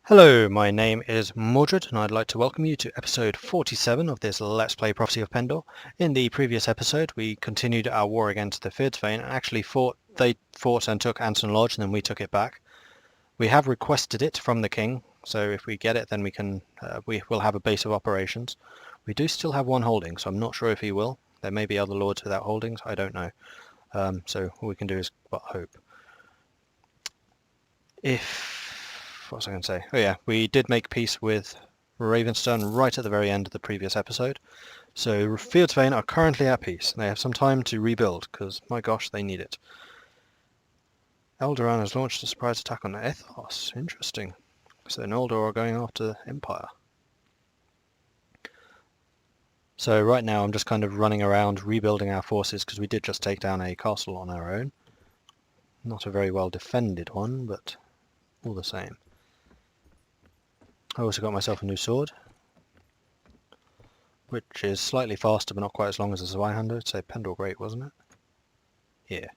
Hello, my name is Mordred, and I'd like to welcome you to episode 47 of this Let's Play Prophecy of Pendor. In the previous episode, we continued our war against the Fierdsvain, and actually they fought and took Anson Lodge, and then we took it back. We have requested it from the king, so if we get it, then we will have a base of operations. We do still have one holding, so I'm not sure if he will. There may be other lords without holdings, I don't know. So all we can do is but hope. What was I going to say? Oh yeah, we did make peace with Ravenstone right at the very end of the previous episode. So Fierdsvain are currently at peace. They have some time to rebuild, because my gosh, they need it. Eldoran has launched a surprise attack on Ethos. Interesting. So Noldor are going after Empire. So right now I'm just kind of running around rebuilding our forces, because we did just take down a castle on our own. Not a very well defended one, but all the same. I also got myself a new sword, which is slightly faster but not quite as long as a Zweihander. It's a Pendor Great, wasn't it? Yeah.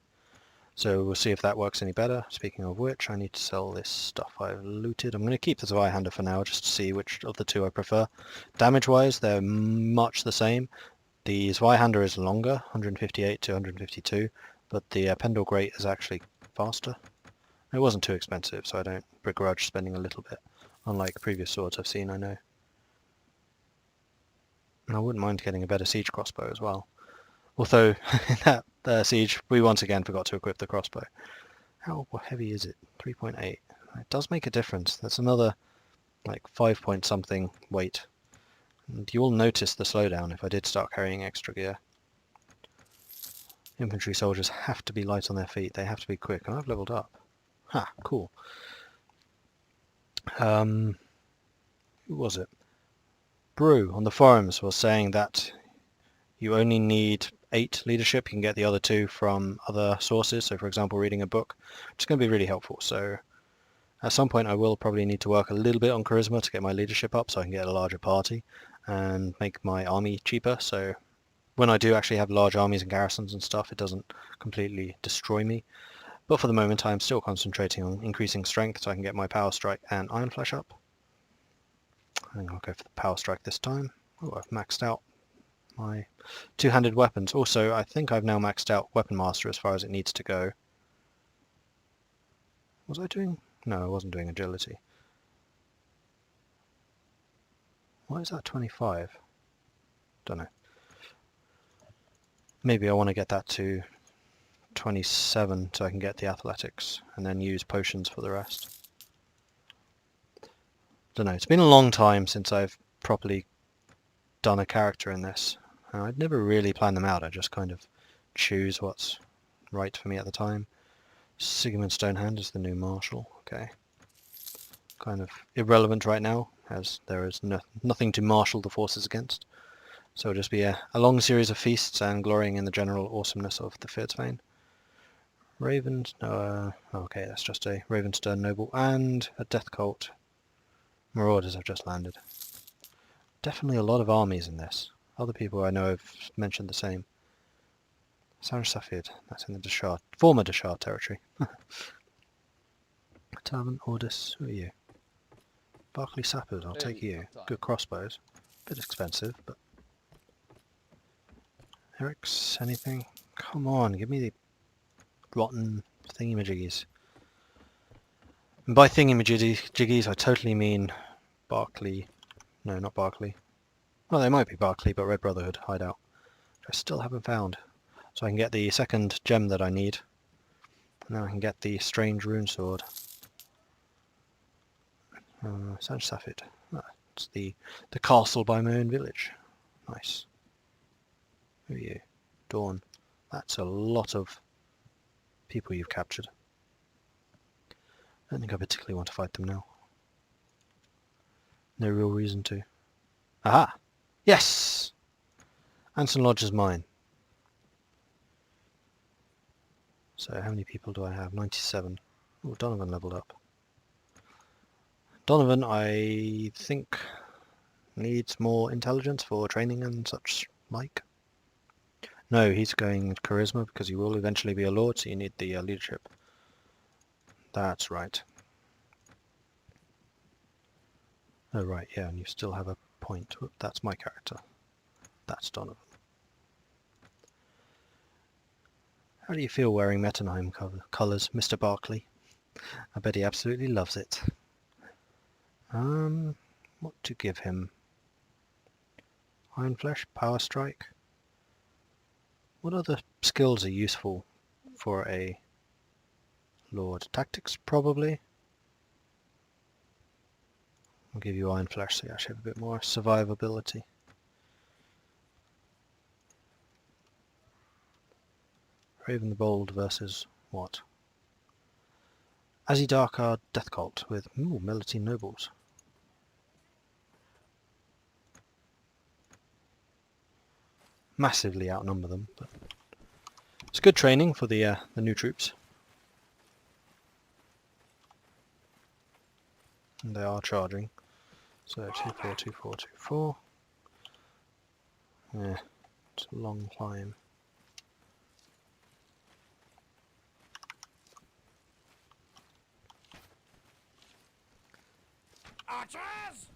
So we'll see if that works any better. Speaking of which, I need to sell this stuff I've looted. I'm going to keep the Zweihander for now, just to see which of the two I prefer. Damage-wise, they're much the same. The Zweihander is longer, 158 to 152, but the Pendor Great is actually faster. It wasn't too expensive, so I don't begrudge spending a little bit, unlike previous swords I've seen, I know. And I wouldn't mind getting a better siege crossbow as well. Although, in that siege, we once again forgot to equip the crossbow. How heavy is it? 3.8. It does make a difference. That's another, like, 5 point something weight. And you will notice the slowdown if I did start carrying extra gear. Infantry soldiers have to be light on their feet. They have to be quick. And I've leveled up. Ha, cool. Who was it? Brew on the forums was saying that you only need 8 leadership. You can get the other 2 from other sources. So for example, reading a book, which is going to be really helpful. So at some point I will probably need to work a little bit on charisma to get my leadership up so I can get a larger party and make my army cheaper. So when I do actually have large armies and garrisons and stuff, it doesn't completely destroy me. But for the moment, I'm still concentrating on increasing strength so I can get my Power Strike and Iron Flash up. I think I'll go for the Power Strike this time. Oh, I've maxed out my two-handed weapons. Also, I think I've now maxed out Weapon Master as far as it needs to go. Was I doing? No, I wasn't doing Agility. Why is that 25? Don't know. Maybe I want to get that to 27 so I can get the Athletics and then use potions for the rest. Don't know. It's been a long time since I've properly done a character in this. I'd never really plan them out. I just kind of choose what's right for me at the time. Sigmund Stonehand is the new marshal. Okay. Kind of irrelevant right now, as there is nothing to marshal the forces against. So it'll just be a long series of feasts and glorying in the general awesomeness of the Fierdsvain. Ravens, no, okay, that's just a Ravenstern noble and a death cult. Marauders have just landed. Definitely a lot of armies in this. Other people I know have mentioned the same. Sanj Safid, that's in the Deshard, former Deshard territory. Tavern, Ordis, who are you? Barclay Sappers, I'll take you. Good crossbows. Bit expensive, but... Eric's, anything? Come on, give me the rotten thingy-majiggies. And by thingy-majiggies, I totally mean Barclay. No, not Barclay. Well, they might be Barclay, but Red Brotherhood hideout, which I still haven't found. So I can get the second gem that I need. And then I can get the strange rune sword. Sanj Safid. It's the castle by my own village. Nice. Who are you? Dawn. That's a lot of people you've captured. I don't think I particularly want to fight them now. No real reason to. Aha! Yes! Anson Lodge is mine. So how many people do I have? 97. Oh, Donovan leveled up. Donovan, I think, needs more intelligence for training and such like. No, he's going charisma because he will eventually be a lord, so you need the leadership. That's right. Oh right, yeah, and you still have a point. Whoop, that's my character. That's Donovan. How do you feel wearing Mettenheim colours, Mr. Barkley? I bet he absolutely loves it. What to give him? Iron Flesh, Power Strike. What other skills are useful for a Lord? Tactics, probably. I'll give you Iron Flesh so you actually have a bit more survivability. Raven the Bold versus what? Azzy-Darkard Death Cult with Melody Nobles. Massively outnumber them, but it's good training for the new troops. And they are charging. So 2-4, 2-4, 2-4. Yeah, it's a long climb. Archers!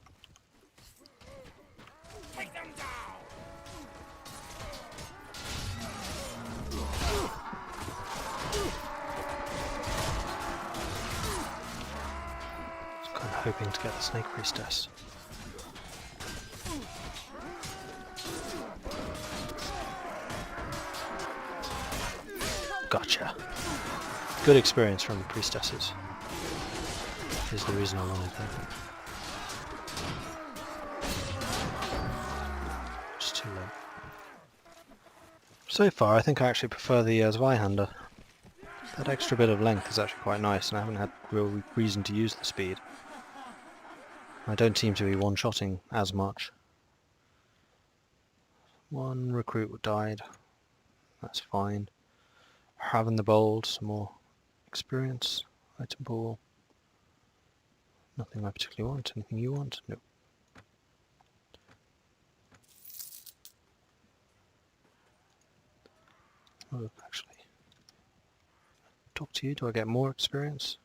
Take them down! I was kind of hoping to get the Snake Priestess. Gotcha. Good experience from the priestesses. Is the reason I wanted them. Just too late. So far, I think I actually prefer the Zweihander. That extra bit of length is actually quite nice, and I haven't had real reason to use the speed. I don't seem to be one-shotting as much. One recruit died. That's fine. Having the Bold, some more experience. Item pool. Nothing I particularly want. Anything you want? Nope. Oh, actually. Talk to you. Do I get more experience?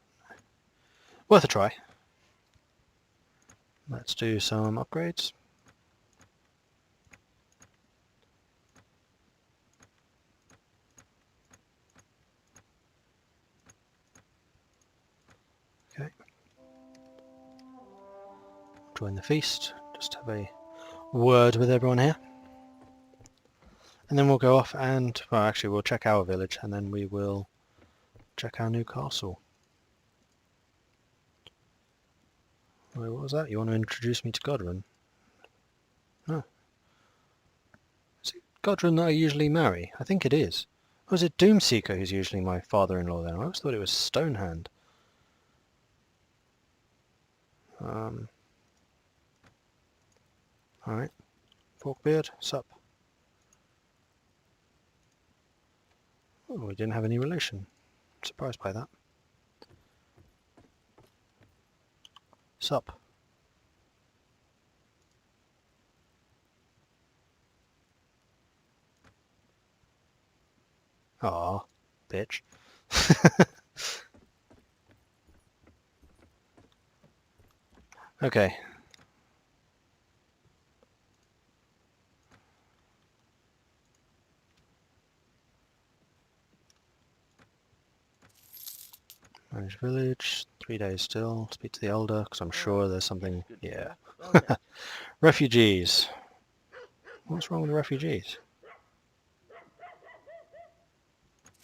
Worth a try. Let's do some upgrades. Okay. Join the feast. Just have a word with everyone here. And then we'll go off and, well, actually we'll check our village and then we will check our new castle. Wait, what was that? You want to introduce me to Godwin? No. Is it Godwin that I usually marry? I think it is. Or is it Doomseeker who's usually my father-in-law then? I always thought it was Stonehand. Alright. Forkbeard, sup. Oh, we didn't have any relation. Surprised by that. Sup. Aw, bitch. Okay. Manage village, 3 days still. Speak to the elder, because I'm sure there's something... Yeah. Refugees. What's wrong with the refugees?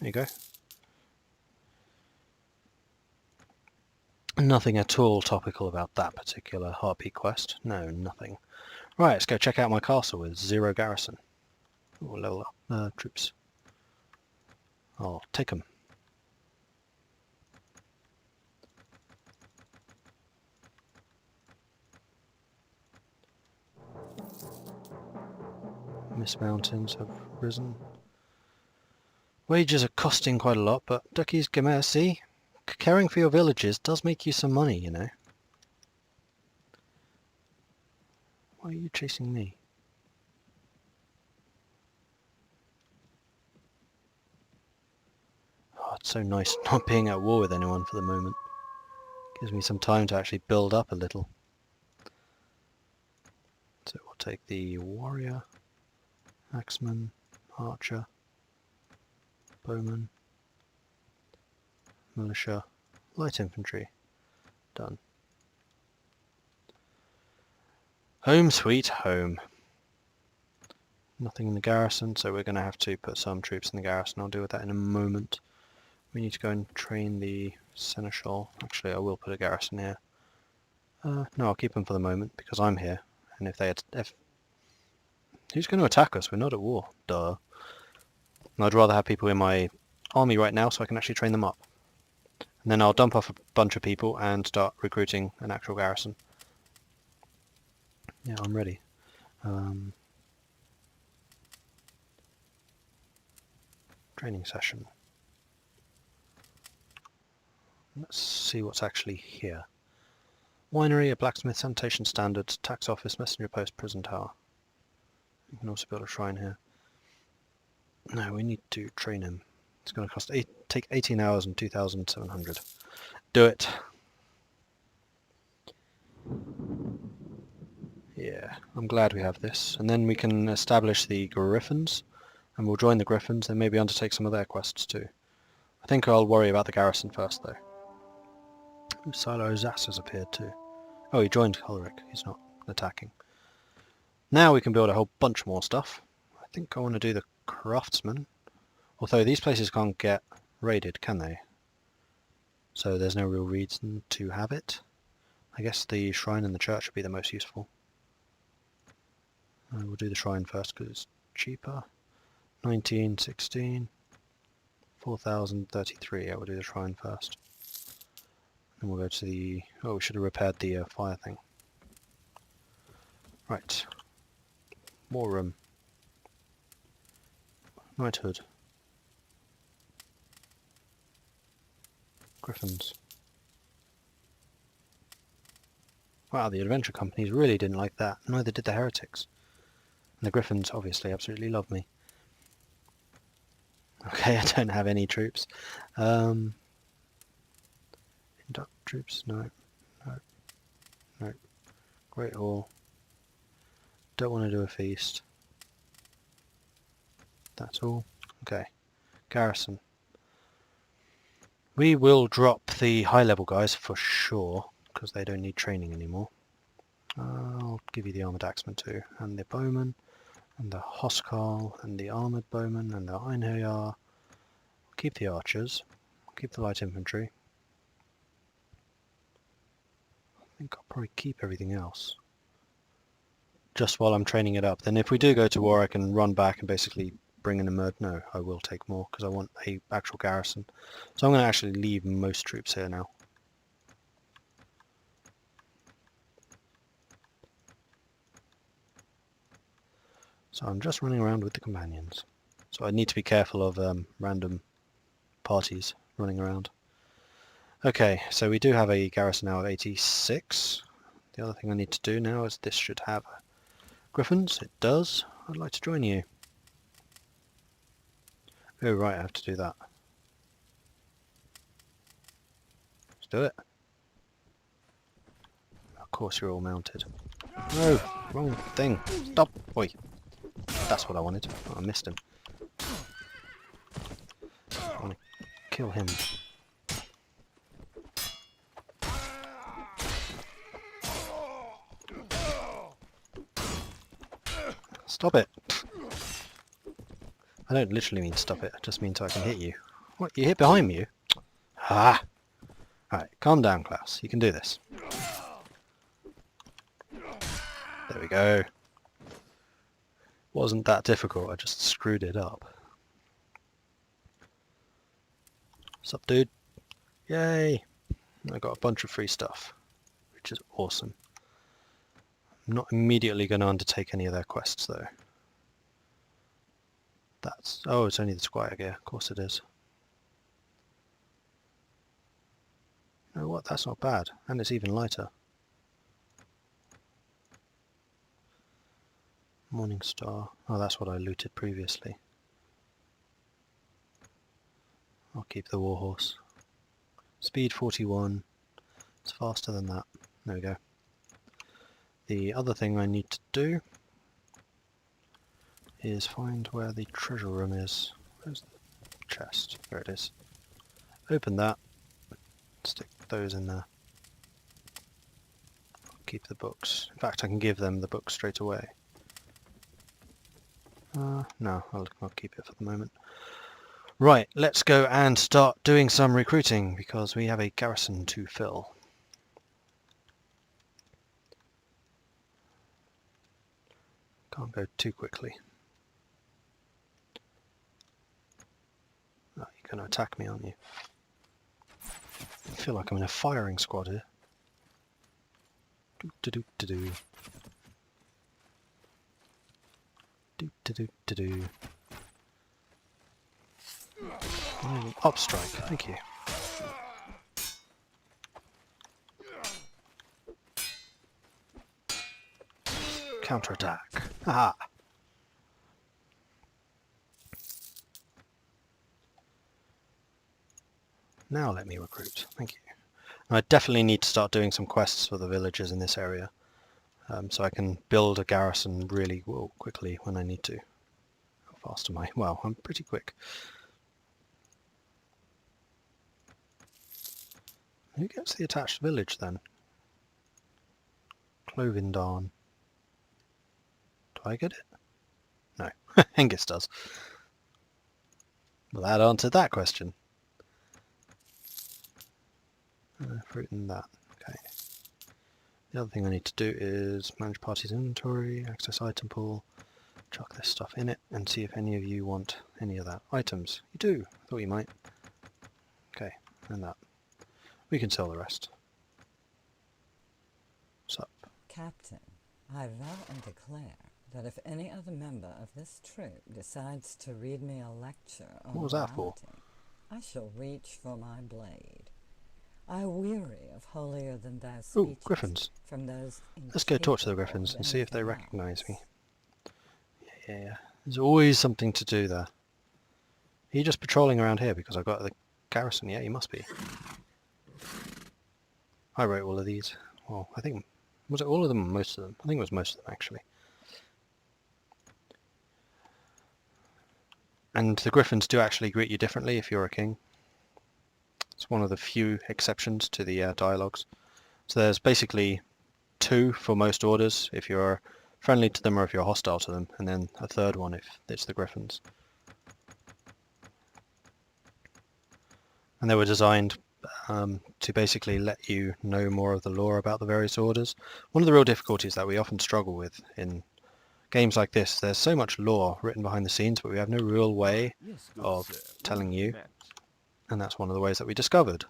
There you go. Nothing at all topical about that particular Heartbeat quest. No, nothing. Right, let's go check out my castle with 0 garrison. Ooh, level up troops. I'll take them. Mist Mountains have risen. Wages are costing quite a lot, but Ducky's Gamer, see? Caring for your villages does make you some money, you know. Why are you chasing me? Oh, it's so nice not being at war with anyone for the moment. Gives me some time to actually build up a little. So we'll take the warrior, axeman, archer, bowman, militia, light infantry. Done. Home sweet home. Nothing in the garrison, so we're going to have to put some troops in the garrison. I'll deal with that in a moment. We need to go and train the seneschal. Actually, I will put a garrison here. No, I'll keep them for the moment because I'm here. And who's going to attack us? We're not at war. Duh. I'd rather have people in my army right now so I can actually train them up. And then I'll dump off a bunch of people and start recruiting an actual garrison. Yeah, I'm ready. Training session. Let's see what's actually here. Winery, a blacksmith, sanitation standards, tax office, messenger post, prison tower. You can also build a shrine here. No, we need to train him. It's going to take 18 hours and 2,700. Do it. Yeah, I'm glad we have this. And then we can establish the Griffins, and we'll join the Griffins and maybe undertake some of their quests too. I think I'll worry about the garrison first though. Silo Zass has appeared too. Oh, he joined Ulrich. He's not attacking. Now we can build a whole bunch more stuff. I think I want to do the craftsman. Although these places can't get raided, can they? So there's no real reason to have it. I guess the shrine and the church would be the most useful. We'll do the shrine first because it's cheaper. 1916. 4,033. Yeah, we'll do the shrine first. And we'll go to the... Oh, we should have repaired the fire thing. Right. War room. Knighthood. Griffins. Wow, the adventure companies really didn't like that. Neither did the heretics. And the Griffins obviously absolutely love me. Okay, I don't have any troops. Induct troops? No. No. No. Great Hall. Don't want to do a feast. That's all. Okay. Garrison. We will drop the high-level guys for sure, because they don't need training anymore. I'll give you the armoured axeman too, and the bowman, and the housecarl, and the armoured bowman, and the einherjar. Keep the archers. Keep the light infantry. I think I'll probably keep everything else. Just while I'm training it up. Then if we do go to war, I can run back and basically bring in a murder. No, I will take more because I want a actual garrison. So I'm going to actually leave most troops here now. So I'm just running around with the companions. So I need to be careful of random parties running around. Okay, so we do have a garrison now of 86. The other thing I need to do now is this should have Griffins. It does. I'd like to join you. Oh right, I have to do that. Let's do it. Of course you're all mounted. No, wrong thing. Stop! Oi. That's what I wanted. Oh, I missed him. I want to kill him. Stop it! I don't literally mean stop it, I just mean so I can hit you. What, you hit behind me, you? Ah! Alright, calm down, Klaus. You can do this. There we go. Wasn't that difficult, I just screwed it up. Sup, dude? Yay! I got a bunch of free stuff, which is awesome. I'm not immediately going to undertake any of their quests, though. That's... Oh, it's only the squire gear. Of course it is. You know what? That's not bad. And it's even lighter. Morning Star. Oh, that's what I looted previously. I'll keep the warhorse. Speed 41. It's faster than that. There we go. The other thing I need to do is find where the treasure room is. Where's the chest? There it is. Open that. Stick those in there. Keep the books. In fact, I can give them the books straight away. No, I'll keep it for the moment. Right, let's go and start doing some recruiting, because we have a garrison to fill. Can't go too quickly. Oh, you're going to attack me, aren't you? I feel like I'm in a firing squad here. Do-do-do-do-do. Do-do-do-do-do. Up strike, thank you. Counterattack. Aha! Now let me recruit. Thank you. I definitely need to start doing some quests for the villagers in this area, so I can build a garrison really quickly when I need to. How fast am I? Well, I'm pretty quick. Who gets the attached village then? Clovindarn. Do I get it? No. Hengist does. Well, that answered that question. Fruit and that. Okay. The other thing I need to do is manage party's inventory, access item pool, chuck this stuff in it, and see if any of you want any of that. Items. You do. Thought you might. Okay, and that. We can sell the rest. What's up? Captain, I vow and declare that if any other member of this troop decides to read me a lecture on What was that for? morality, I shall reach for my blade. I weary of holier-than-thou speeches Ooh, Griffins. from those Let's go talk to the incapable Griffins of and see if they anything recognise else. me. Yeah. There's always something to do there. Are you just patrolling around here because I've got the garrison? Yeah, you must be. I wrote all of these. Well, I think... Was it all of them or most of them? I think it was most of them, actually. And the Griffins do actually greet you differently if you're a king. It's one of the few exceptions to the dialogues. So there's basically 2 for most orders if you're friendly to them or if you're hostile to them, and then a 3rd one if it's the Griffins. And they were designed to basically let you know more of the lore about the various orders. One of the real difficulties that we often struggle with in games like this, there's so much lore written behind the scenes, but we have no real way of telling you. And that's one of the ways that we discovered,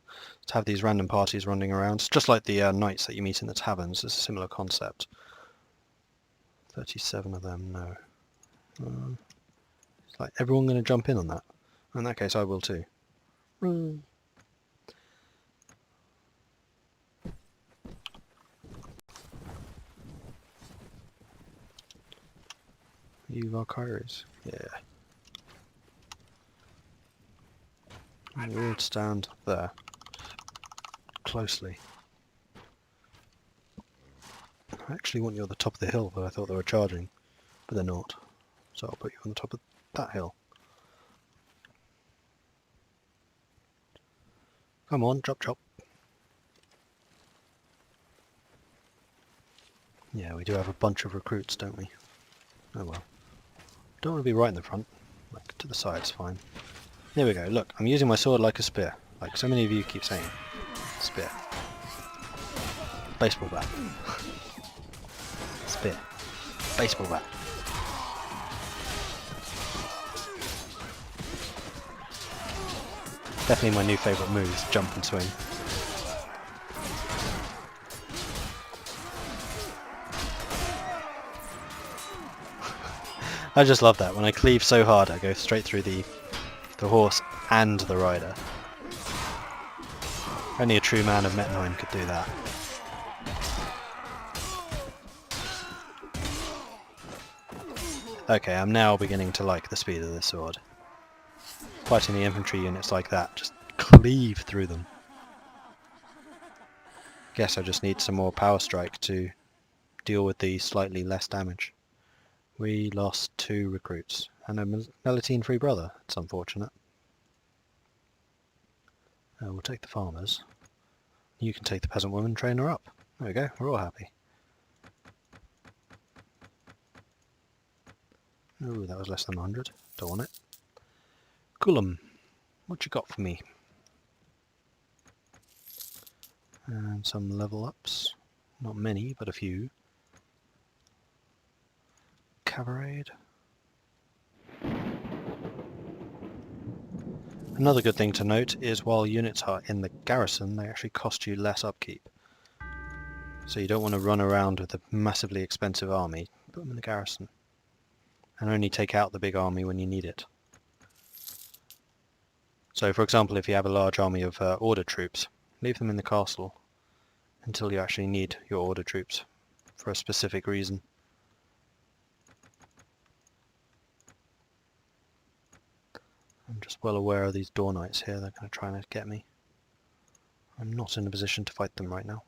to have these random parties running around, just like the knights that you meet in the taverns. It's a similar concept. 37 of them, no. It's like everyone going to jump in on that. In that case, I will too. You Valkyries? Yeah. You would stand there. Closely. I actually want you on the top of the hill, but I thought they were charging. But they're not. So I'll put you on the top of that hill. Come on, chop chop. Yeah, we do have a bunch of recruits, don't we? Oh well. Don't want to be right in the front. Like, to the side's fine. There we go. Look, I'm using my sword like a spear. Like so many of you keep saying. Spear. Baseball bat. Spear. Baseball bat. Definitely my new favourite move is jump and swing. I just love that. When I cleave so hard, I go straight through the horse and the rider. Only a true man of Mettenheim could do that. Okay, I'm now beginning to like the speed of this sword. Fighting the infantry units like that, just cleave through them. Guess I just need some more power strike to deal with the slightly less damage. We lost 2 recruits and a Melitine-free brother. It's unfortunate. We'll take the farmers. You can take the peasant woman, train her up. There we go, we're all happy. Ooh, that was less than 100. Don't want it. Gullum, what you got for me? And some level ups. Not many, but a few. Cavalcade. Another good thing to note is while units are in the garrison, they actually cost you less upkeep. So you don't want to run around with a massively expensive army. Put them in the garrison. And only take out the big army when you need it. So for example, if you have a large army of order troops, leave them in the castle until you actually need your order troops for a specific reason. I'm just well aware of these door knights here. They're going to try and get me. I'm not in a position to fight them right now.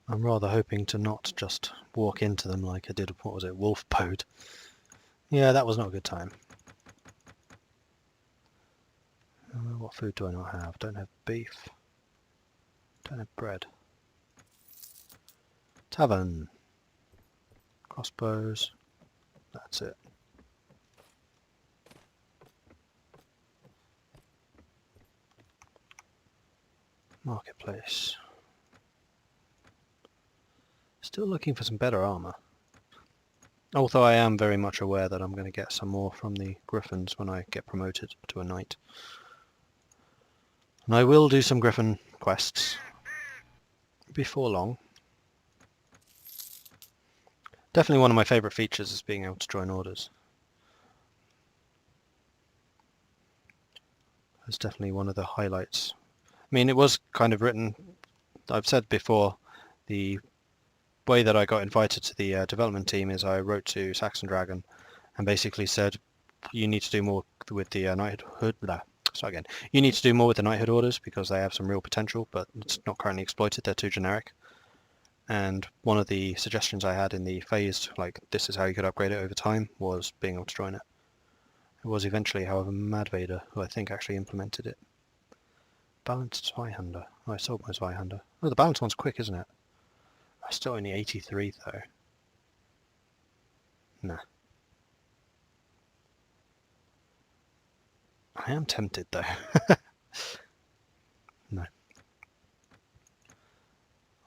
I'm rather hoping to not just walk into them like I did, what was it, Wolfbode. Yeah, that was not a good time. What food do I not have? Don't have beef. Don't have bread. Tavern. Crossbows. That's it. Marketplace. Still looking for some better armor. Although I am very much aware that I'm going to get some more from the Griffins when I get promoted to a knight. And I will do some Griffin quests before long. Definitely one of my favourite features is being able to join orders. That's definitely one of the highlights. I mean, it was kind of written, I've said before, the way that I got invited to the development team is I wrote to Saxon Dragon and basically said, you need to do more with the knighthood. Start again. You need to do more with the knighthood orders because they have some real potential, but it's not currently exploited. They're too generic. And one of the suggestions I had in the phased, like this is how you could upgrade it over time, was being able to join it. It was eventually, however, Mad Vader who I think actually implemented it. Balanced Zweihander. Oh, I sold my Zweihander. Oh, the balanced one's quick, isn't it? I'm still only 83 though. Nah. I am tempted though. No.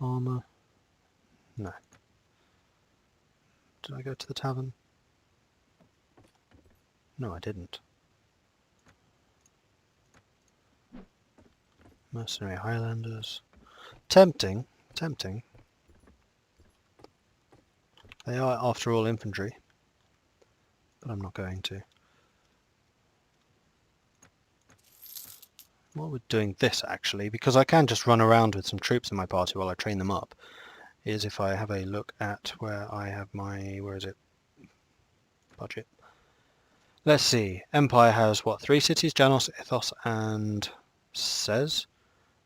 Armour. No. Did I go to the tavern? No, I didn't. Mercenary Highlanders. Tempting. Tempting. They are, after all, infantry. But I'm not going to. While we're doing this, actually, because I can just run around with some troops in my party while I train them up, is if I have a look at where I have my... where is it? Budget. Let's see. Empire has, what, 3 cities? Janos, Ethos, and Sez?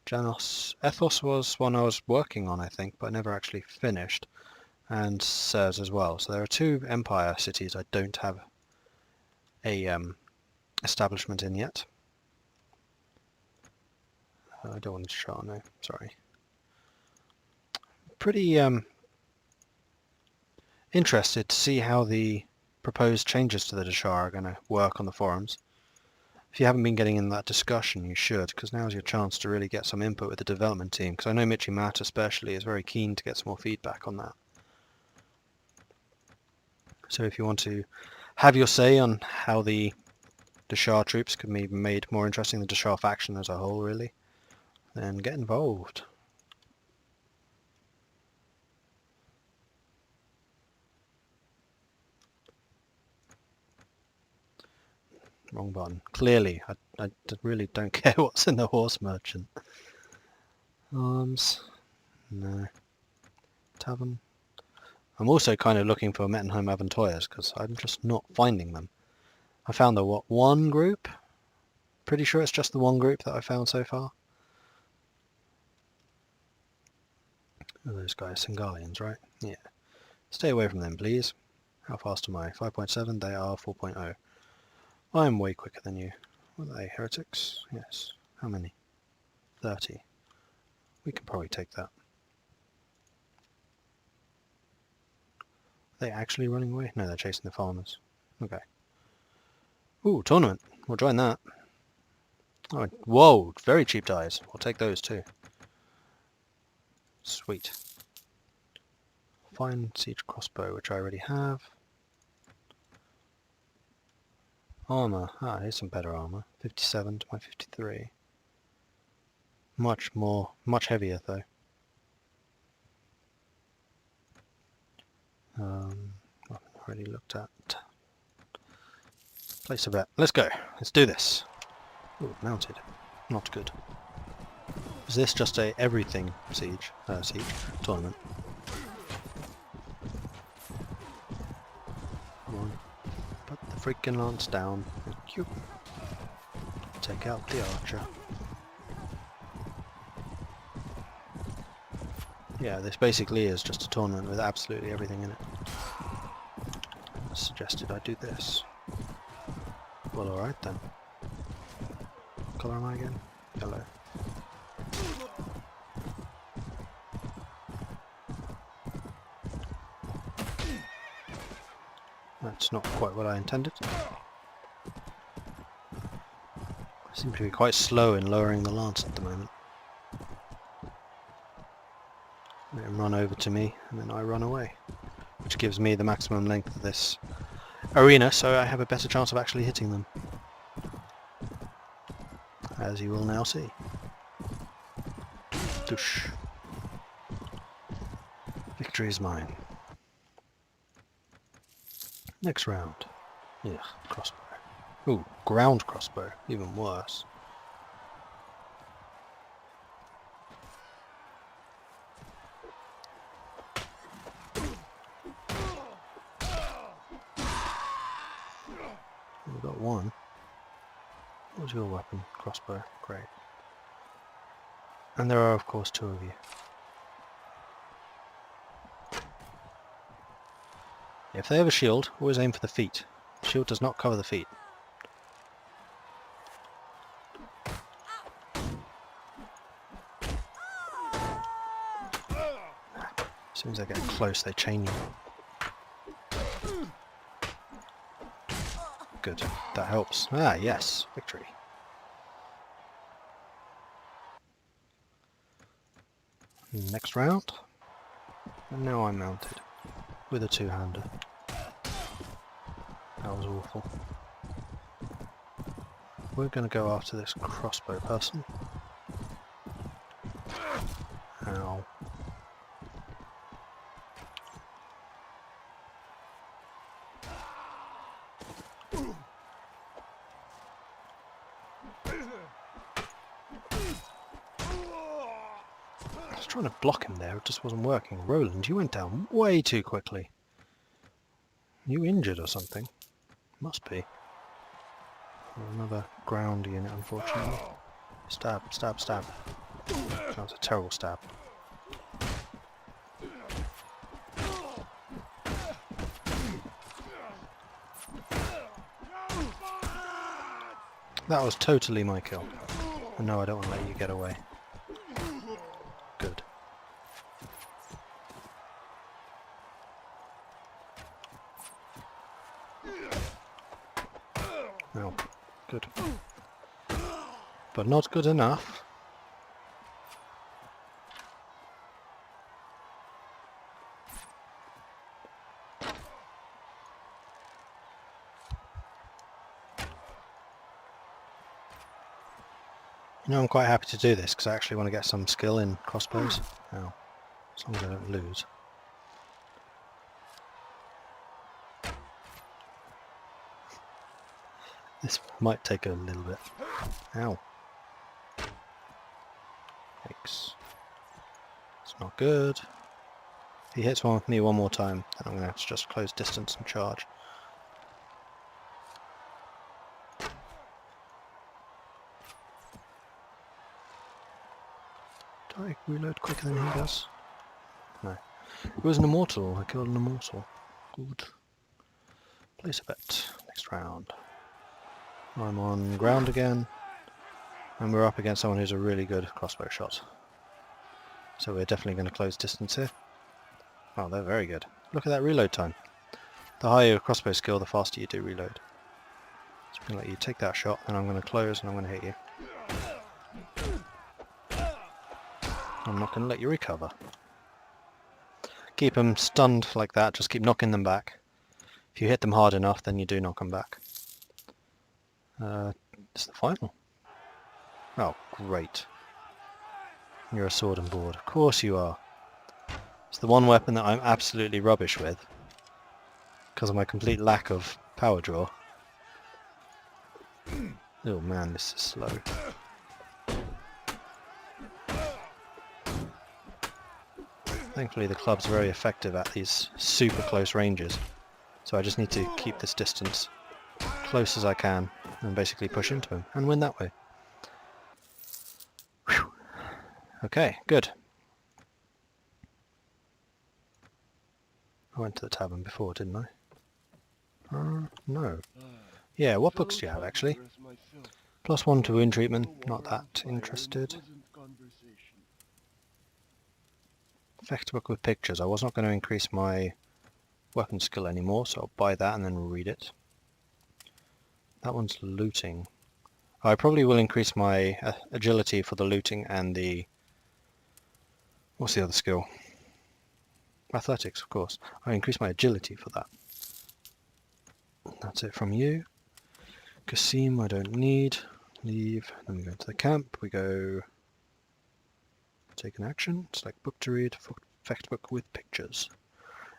Janos... Ethos was one I was working on, I think, but I never actually finished. And Sez as well. So there are 2 Empire cities I don't have a establishment in yet. I don't want to chart, no, sorry. Pretty interested to see how the proposed changes to the Deshar are going to work on the forums. If you haven't been getting in that discussion, you should, because now's your chance to really get some input with the development team, because I know Mitchy Matt especially is very keen to get some more feedback on that. So if you want to have your say on how the Deshar troops could be made more interesting, the Deshar faction as a whole really, then get involved. Wrong button. Clearly, I really don't care what's in the horse merchant. Arms. No. Tavern. I'm also kind of looking for Mettenheim Aventoyers because I'm just not finding them. I found the one group, Pretty sure it's just the one group that I found so far. Oh, those guys, Singalians, right? Yeah. Stay away from them, please. How fast am I? 5.7, they are 4.0. I'm way quicker than you. What are they, heretics? Yes. How many? 30. We can probably take that. Are they actually running away? No, they're chasing the farmers. Okay. Ooh, tournament. We'll join that. Oh, whoa, very cheap dies. We'll take those too. Sweet. Fine siege crossbow, which I already have. Armor. Ah, here's some better armor. 57 to my 53. Much heavier though. I've already looked at. Place a bet. Let's go. Let's do this. Ooh, mounted. Not good. Is this just a everything siege tournament? Come on. Put the freaking lance down. Thank you. Take out the archer. Yeah, this basically is just a tournament with absolutely everything in it. I suggested I do this. Well, alright then. What colour am I again? Yellow. That's not quite what I intended. I seem to be quite slow in lowering the lance at the moment. Let him run over to me, and then I run away. Which gives me the maximum length of this arena, so I have a better chance of actually hitting them. As you will now see. Doosh. Victory is mine. Next round. Yeah, crossbow. Ooh, ground crossbow. Even worse. We've got one. What's your weapon? Crossbow. Great. And there are, of course, two of you. If they have a shield, always aim for the feet. Shield does not cover the feet. As soon as they get close, they chain you. Good. That helps. Ah, yes. Victory. Next round. And now I'm mounted. With a two-hander. That was awful. We're going to go after this crossbow person. Ow. I was trying to block him there, it just wasn't working. Roland, you went down way too quickly. You injured or something? Must be. Or another ground unit, unfortunately. Stab, stab, stab. That was a terrible stab. That was totally my kill. And no, I don't want to let you get away. Good. Oh, good. But not good enough. You know, I'm quite happy to do this because I actually want to get some skill in crossbows. Oh, as long as I don't lose. This might take a little bit. Ow. Yikes. It's not good. If he hits me one more time, then I'm going to have to just close distance and charge. Did I reload quicker than he does? No. It was an immortal. I killed an immortal. Good. Place a bet. Next round. I'm on ground again. And we're up against someone who's a really good crossbow shot. So we're definitely going to close distance here. Oh, they're very good. Look at that reload time. The higher your crossbow skill, the faster you do reload. So I'm going to let you take that shot, and I'm going to close and I'm going to hit you. I'm not going to let you recover. Keep them stunned like that, just keep knocking them back. If you hit them hard enough, then you do knock them back. It's the final. Oh, great. You're a sword and board. Of course you are. It's the one weapon that I'm absolutely rubbish with, because of my complete lack of power draw. Oh man, this is slow. Thankfully the club's very effective at these super close ranges, so I just need to keep this distance close as I can and basically push into him and win that way. Whew. Okay, good. I went to the tavern before, didn't I? No. Yeah, what books do you have actually? +1 to wound treatment, not that interested. Effect book with pictures. I was not going to increase my weapon skill anymore, so I'll buy that and then read it. That one's looting. I probably will increase my agility for the looting and the... What's the other skill? Athletics, of course. I increase my agility for that. That's it from you. Kasim, I don't need. Leave. Then we go into the camp. We go... Take an action. Select book to read. Effect book with pictures.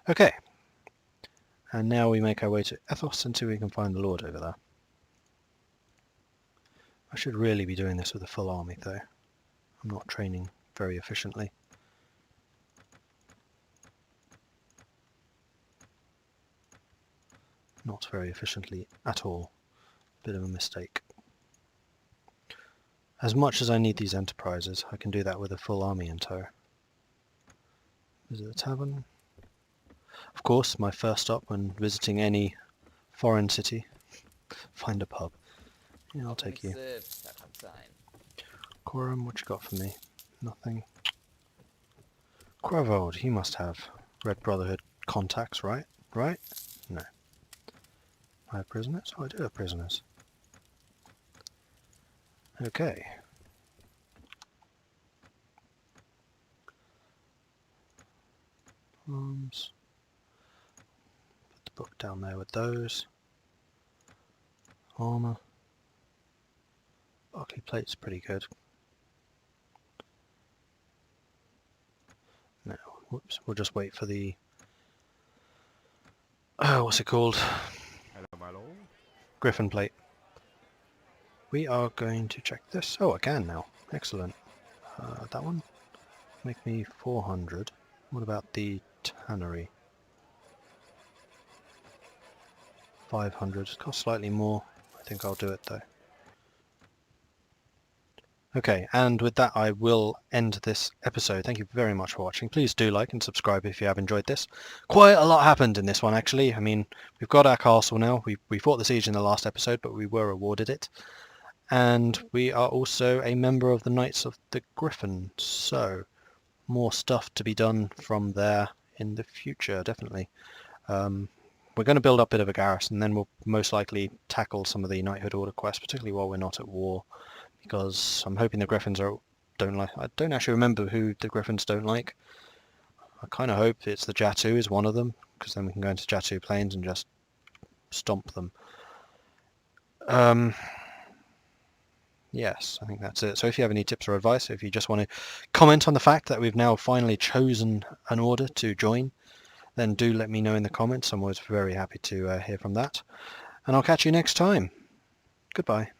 Okay. And now we make our way to Ethos and see if we can find the Lord over there. I should really be doing this with a full army though. I'm not training very efficiently. Not very efficiently at all. Bit of a mistake. As much as I need these enterprises, I can do that with a full army in tow. Visit the tavern. Of course, my first stop when visiting any foreign city. Find a pub. Yeah, I'll take you. Quorum, what you got for me? Nothing. Quavold, he must have Red Brotherhood contacts, right? Right? No. I have prisoners? Oh, I do have prisoners. Okay. Arms. Put the book down there with those. Armour. Barclay plate's pretty good. No, whoops, we'll just wait for the... what's it called? Hello, my lord. Griffin plate. We are going to check this. Oh, I can now. Excellent. That one? Make me 400. What about the tannery? 500. Costs slightly more. I think I'll do it though. Okay, and with that I will end this episode. Thank you very much for watching. Please do like and subscribe if you have enjoyed this. Quite a lot happened in this one actually. I mean, we've got our castle now. We fought the siege in the last episode, but we were awarded it. And we are also a member of the Knights of the Griffins, so more stuff to be done from there in the future, definitely. We're going to build up a bit of a garrison, then we'll most likely tackle some of the Knighthood Order quests, particularly while we're not at war, because I'm hoping the Griffins don't like... I don't actually remember who the Griffins don't like. I kind of hope it's the Jatu is one of them, because then we can go into Jatu Plains and just stomp them. Yes, I think that's it. So if you have any tips or advice, if you just want to comment on the fact that we've now finally chosen an order to join, then do let me know in the comments. I'm always very happy to hear from that. And I'll catch you next time. Goodbye.